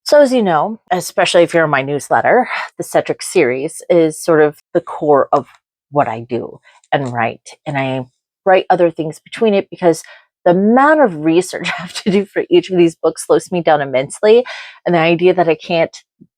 So as you know, especially if you're in my newsletter, the Cedric Series is sort of the core of what I do and write. And I write other things between it because the amount of research I have to do for each of these books slows me down immensely. And the idea that I can't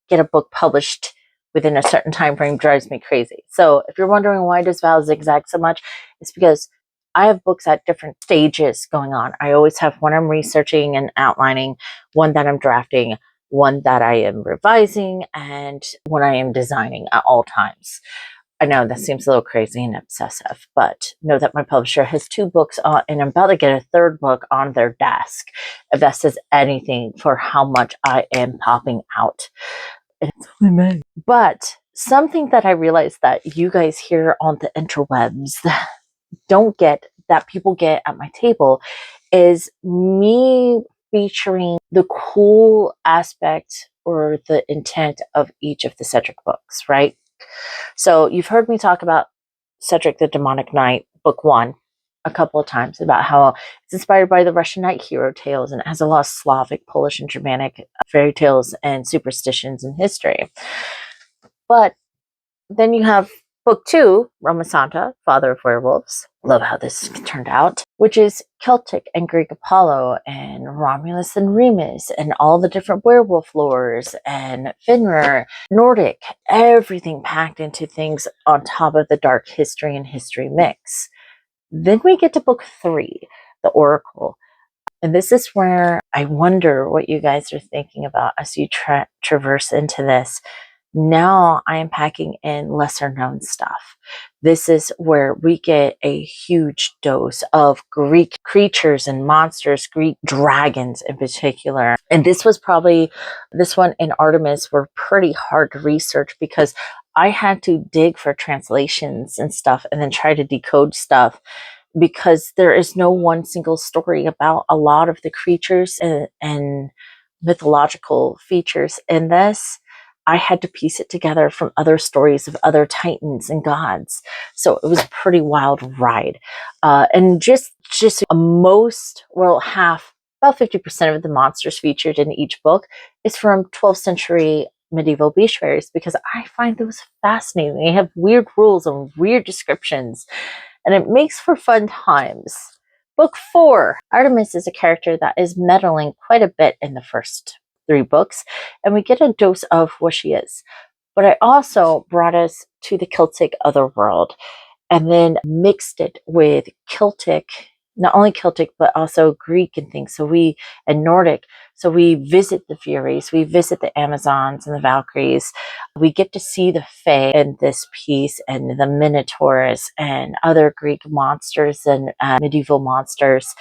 get a book published within a certain time frame drives me crazy. So if you're wondering why does Val zigzag so much, it's because I have books at different stages going on. I always have one I'm researching and outlining, one that I'm drafting, one that I am revising, and one I am designing at all times. I know that seems a little crazy and obsessive, but know that my publisher has 2 books on, and I'm about to get a 3rd book on their desk. If that says anything for how much I am popping out. It's only May. But something that I realized that you guys here on the interwebs don't get, that people get at my table, is me featuring the cool aspect or the intent of each of the Cedric books, right? So you've heard me talk about Cedric the Demonic Knight, book 1, a couple of times, about how it's inspired by the Russian knight hero tales, and it has a lot of Slavic, Polish, and Germanic fairy tales and superstitions and history. But then you have book 2, Roma Santa, Father of Werewolves. Love how this turned out, which is Celtic and Greek Apollo and Romulus and Remus and all the different werewolf lores and Finrod, Nordic, everything packed into things on top of the dark history and history mix. Then we get to book 3, The Oracle. And this is where I wonder what you guys are thinking about as you traverse into this. Now I am packing in lesser known stuff. This is where we get a huge dose of Greek creatures and monsters, Greek dragons in particular. And this one and Artemis were pretty hard to research because I had to dig for translations and stuff and then try to decode stuff, because there is no one single story about a lot of the creatures and mythological features in this. I had to piece it together from other stories of other titans and gods. So it was a pretty wild ride. And just about 50% of the monsters featured in each book is from 12th century medieval bestiaries, because I find those fascinating. They have weird rules and weird descriptions, and it makes for fun times. Book 4, Artemis is a character that is meddling quite a bit in the first 3 books, and we get a dose of what she is. But I also brought us to the Celtic otherworld and then mixed it with Celtic, not only Celtic, but also Greek and things. And Nordic. So we visit the Furies, we visit the Amazons and the Valkyries. We get to see the Fae in this piece, and the Minotaurs and other Greek monsters and medieval monsters.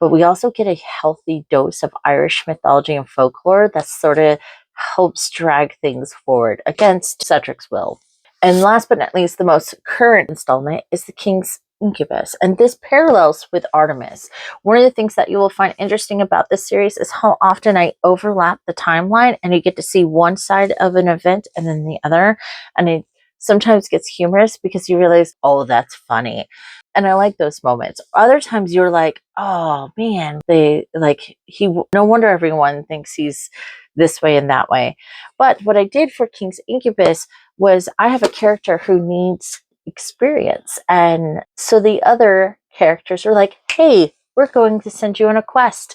But we also get a healthy dose of Irish mythology and folklore that sort of helps drag things forward against Cedric's will. And last but not least, the most current installment is the King's Incubus, and this parallels with Artemis. One of the things that you will find interesting about this series is how often I overlap the timeline, and you get to see one side of an event and then the other, and it sometimes gets humorous because you realize, oh, that's funny. And I like those moments. Other times you're like, oh man, no wonder everyone thinks he's this way and that way. But what I did for King's Incubus was I have a character who needs experience. And so the other characters are like, hey, we're going to send you on a quest.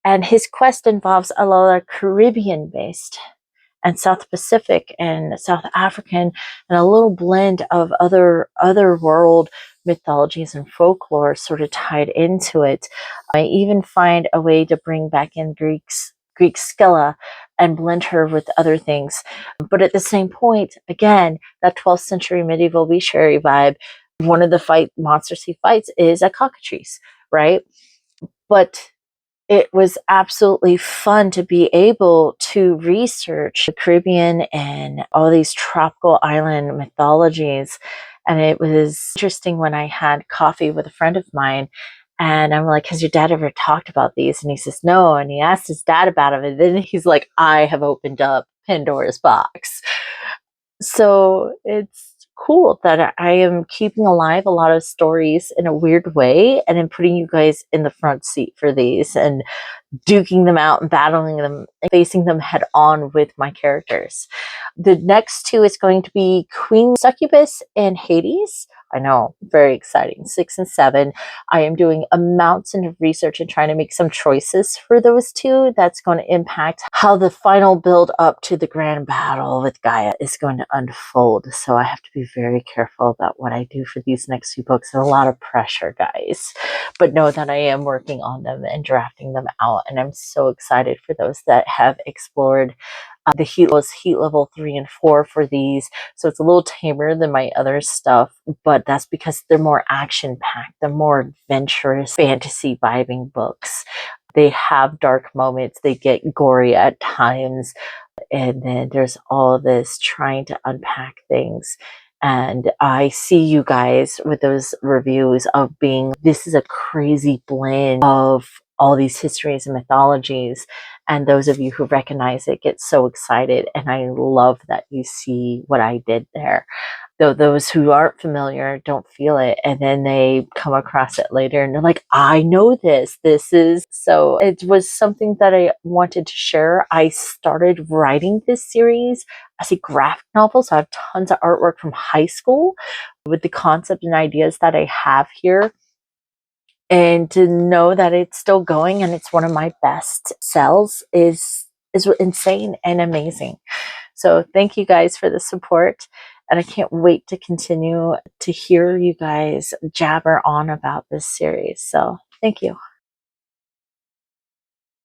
And his quest involves a lot of Caribbean based and South Pacific and South African, and a little blend of other world mythologies and folklore sort of tied into it. I even find a way to bring back in Greek Scylla and blend her with other things. But at the same point, again, that 12th century medieval bestiary vibe, one of the monsters he fights is a cockatrice, right? But it was absolutely fun to be able to research the Caribbean and all these tropical island mythologies. And it was interesting when I had coffee with a friend of mine, and I'm like, has your dad ever talked about these? And he says, no. And he asked his dad about it. And then he's like, I have opened up Pandora's box. So it's cool that I am keeping alive a lot of stories in a weird way and then putting you guys in the front seat for these and duking them out and battling them and facing them head on with my characters. The next two is going to be Queen Succubus and Hades. I know, very exciting. 6 and 7. I am doing a mountain of research and trying to make some choices for those two. That's going to impact how the final build up to the grand battle with Gaia is going to unfold. So I have to be very careful about what I do for these next two books. There's a lot of pressure, guys. But know that I am working on them and drafting them out. And I'm so excited for those that have explored the heat level 3 and 4 for these. So it's a little tamer than my other stuff, but that's because they're more action packed. They're more adventurous, fantasy vibing books. They have dark moments. They get gory at times. And then there's all this trying to unpack things. And I see you guys with those reviews of being, this is a crazy blend of all these histories and mythologies. And those of you who recognize it get so excited. And I love that you see what I did there. Though those who aren't familiar don't feel it. And then they come across it later and they're like, I know this. This is. So it was something that I wanted to share. I started writing this series as a graphic novel. So I have tons of artwork from high school with the concept and ideas that I have here. And to know that it's still going and it's one of my best sells is insane and amazing. So thank you guys for the support. And I can't wait to continue to hear you guys jabber on about this series. So thank you.